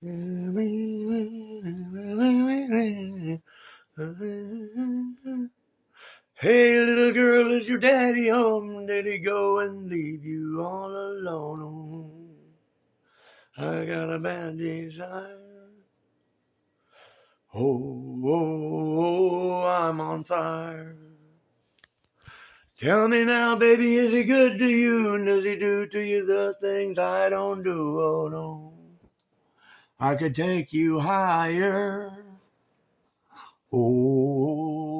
Hey, little girl, is your daddy home? Did he go and leave you all alone? I got a bad desire. Oh, oh, oh, I'm on fire. Tell me now, baby, is he good to you? And does he do to you the things I don't do? Oh, no. I could take you higher. Oh,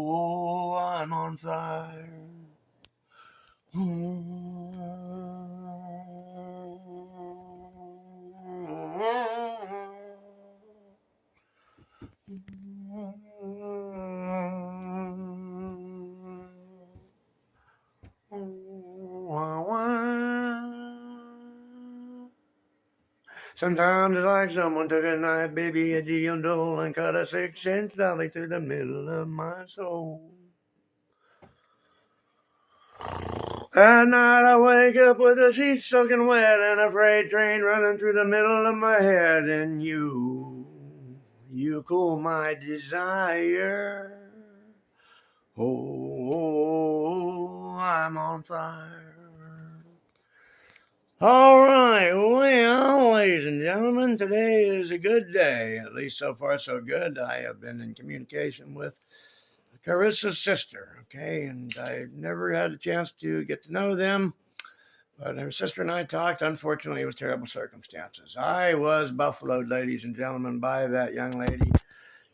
I'm on fire. Sometimes it's like someone took a knife, baby, a G-Uncle, and cut a 6-inch valley through the middle of my soul. At night I wake up with the sheets soaking wet and a freight train running through the middle of my head. And you cool my desire. Oh, I'm on fire. All right, well, ladies and gentlemen, today is a good day. At least so far so good. I have been in communication with Carissa's sister, okay, and I never had a chance to get to know them. But her sister and I talked, unfortunately, with terrible circumstances. I was buffaloed, ladies and gentlemen, by that young lady.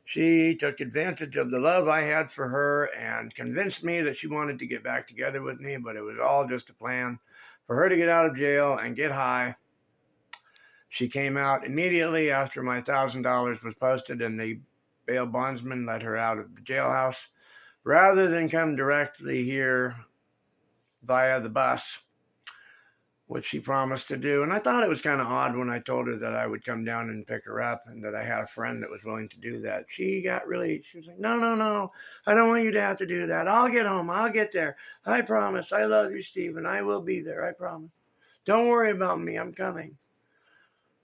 She took advantage of the love I had for her and convinced me that she wanted to get back together with me, but it was all just a plan for her to get out of jail and get high. She came out immediately after my $1,000 was posted and the bail bondsman let her out of the jailhouse rather than come directly here via the bus, which she promised to do. And I thought it was kind of odd when I told her that I would come down and pick her up and that I had a friend that was willing to do that. She was like, no, I don't want you to have to do that. I'll get home. I'll get there. I promise. I love you, Stephen. I will be there. I promise. Don't worry about me. I'm coming.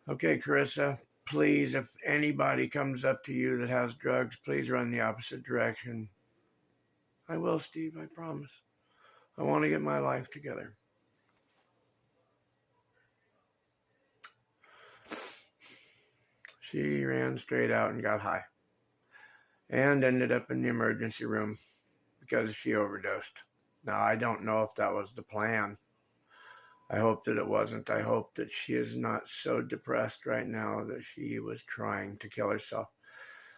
Okay, Carissa, please, if anybody comes up to you that has drugs, please run the opposite direction. I will, Steve. I promise. I want to get my life together. She ran straight out and got high and ended up in the emergency room because she overdosed. Now, I don't know if that was the plan. I hope that it wasn't. I hope that she is not so depressed right now that she was trying to kill herself.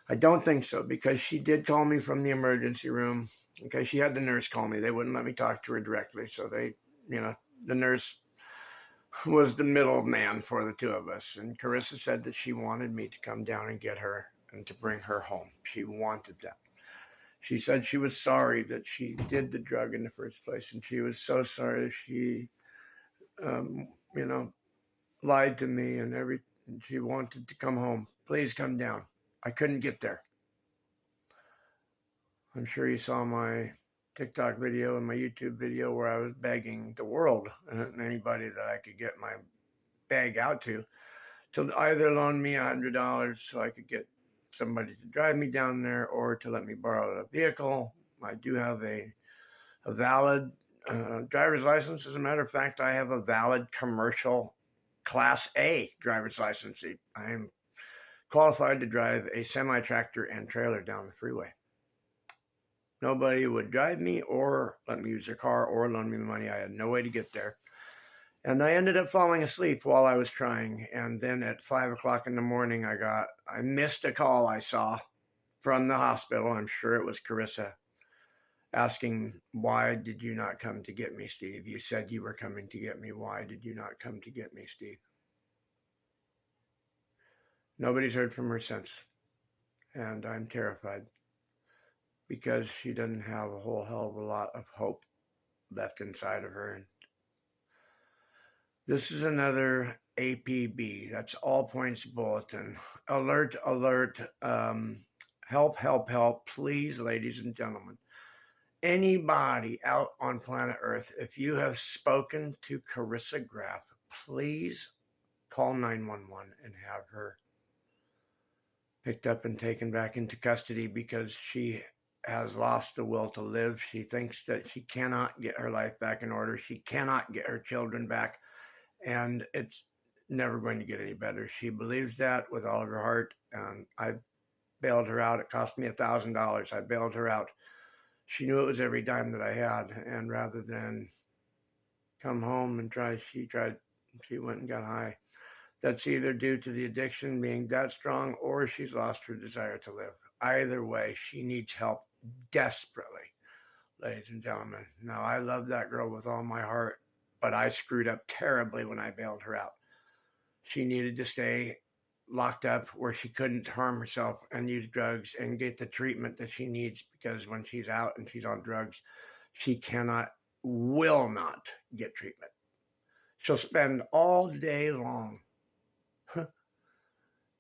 I don't think so, because she did call me from the emergency room. Okay, she had the nurse call me. They wouldn't let me talk to her directly, so the nurse was the middleman for the two of us. And Carissa said that she wanted me to come down and get her and to bring her home. She wanted that. She said she was sorry that she did the drug in the first place, and she was so sorry she, lied to me and she wanted to come home. Please come down. I couldn't get there. I'm sure you saw my TikTok video and my YouTube video where I was begging the world and anybody that I could get my bag out to either loan me $100 so I could get somebody to drive me down there or to let me borrow a vehicle. I do have a valid driver's license. As a matter of fact, I have a valid commercial Class A driver's license. I am qualified to drive a semi-tractor and trailer down the freeway. Nobody would drive me or let me use their car or loan me the money. I had no way to get there. And I ended up falling asleep while I was trying. And then at 5 o'clock in the morning, I missed a call I saw from the hospital. I'm sure it was Carissa asking, why did you not come to get me, Steve? You said you were coming to get me. Why did you not come to get me, Steve? Nobody's heard from her since. And I'm terrified because she doesn't have a whole hell of a lot of hope left inside of her. And this is another APB. That's All Points Bulletin. Alert, alert. Help, help, help. Please, ladies and gentlemen. Anybody out on planet Earth, if you have spoken to Carissa Graf, please call 911 and have her picked up and taken back into custody because she has lost the will to live. She thinks that she cannot get her life back in order. She cannot get her children back, and it's never going to get any better. She believes that with all of her heart. I bailed her out. It cost me $1,000. I bailed her out. She knew it was every dime that I had, and rather than come home and she went and got high. That's either due to the addiction being that strong or she's lost her desire to live. Either way, she needs help desperately, ladies and gentlemen. Now, I love that girl with all my heart, but I screwed up terribly when I bailed her out. She needed to stay locked up where she couldn't harm herself and use drugs and get the treatment that she needs, because when she's out and she's on drugs, she will not get treatment. She'll spend all day long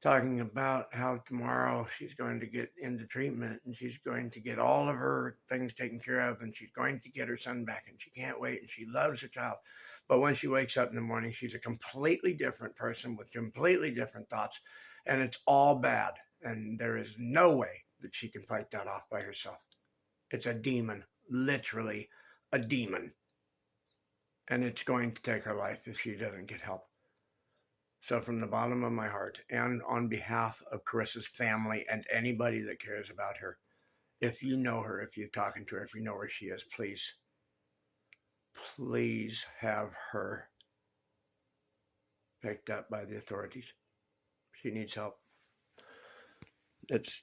talking about how tomorrow she's going to get into treatment and she's going to get all of her things taken care of and she's going to get her son back and she can't wait and she loves her child. But when she wakes up in the morning, she's a completely different person with completely different thoughts, and it's all bad. And there is no way that she can fight that off by herself. It's a demon, literally a demon. And it's going to take her life if she doesn't get help. So from the bottom of my heart, and on behalf of Carissa's family and anybody that cares about her, if you know her, if you're talking to her, if you know where she is, please have her picked up by the authorities. She needs help. It's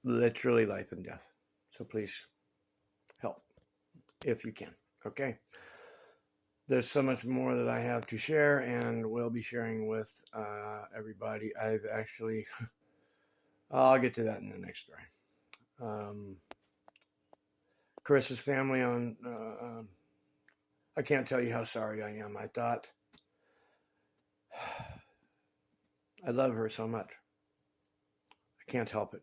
literally life and death. So please help if you can. Okay? There's so much more that I have to share and will be sharing with everybody. I'll get to that in the next story. Carissa's family I can't tell you how sorry I am. I thought, I love her so much. I can't help it.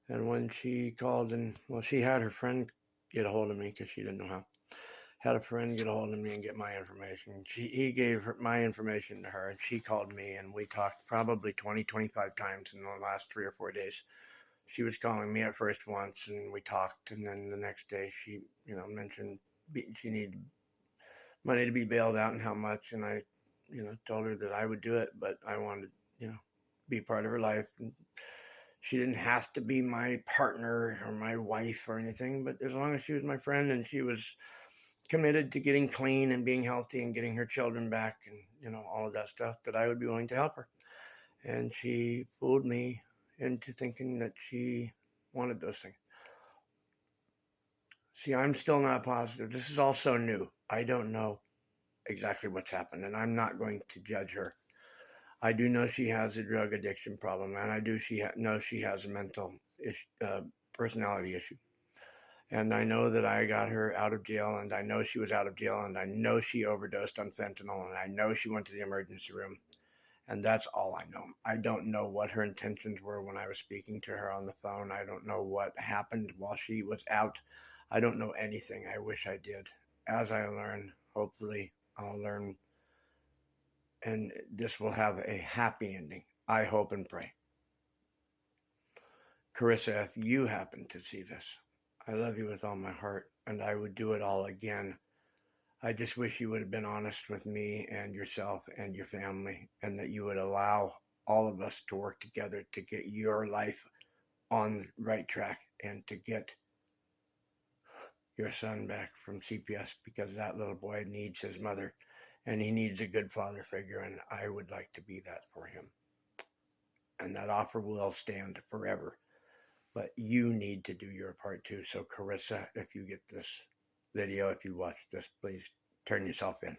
And when she called she had her friend get a hold of me because she didn't know how. Had a friend get a hold of me and get my information. He gave my information to her, and she called me, and we talked probably 20, 25 times in the last 3 or 4 days. She was calling me at first once, and we talked, and then the next day she, mentioned she needed money to be bailed out and how much, and I, told her that I would do it, but I wanted, be part of her life. And she didn't have to be my partner or my wife or anything, but as long as she was my friend and she was committed to getting clean and being healthy and getting her children back and, all of that stuff, that I would be willing to help her. And she fooled me into thinking that she wanted those things. See, I'm still not positive. This is all so new. I don't know exactly what's happened, and I'm not going to judge her. I do know she has a drug addiction problem, and I do know she has a mental personality issue. And I know that I got her out of jail, and I know she was out of jail, and I know she overdosed on fentanyl, and I know she went to the emergency room. And that's all I know. I don't know what her intentions were when I was speaking to her on the phone. I don't know what happened while she was out. I don't know anything. I wish I did. As I learn, hopefully I'll learn, and this will have a happy ending. I hope and pray. Carissa, if you happen to see this, I love you with all my heart, and I would do it all again. I just wish you would have been honest with me and yourself and your family, and that you would allow all of us to work together to get your life on the right track and to get your son back from CPS, because that little boy needs his mother and he needs a good father figure, and I would like to be that for him. And that offer will stand forever. But you need to do your part too. So Carissa, if you get this video, if you watch this, please turn yourself in.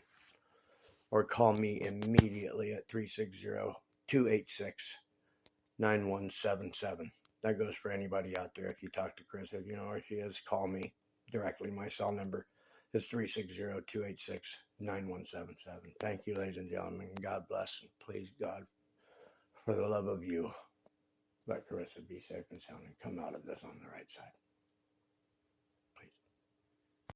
Or call me immediately at 360-286-9177. That goes for anybody out there. If you talk to Carissa, if you know where she is, call me directly. My cell number is 360-286-9177. Thank you, ladies and gentlemen. God bless, and please, God, for the love of you, let Carissa be safe and sound and come out of this on the right side.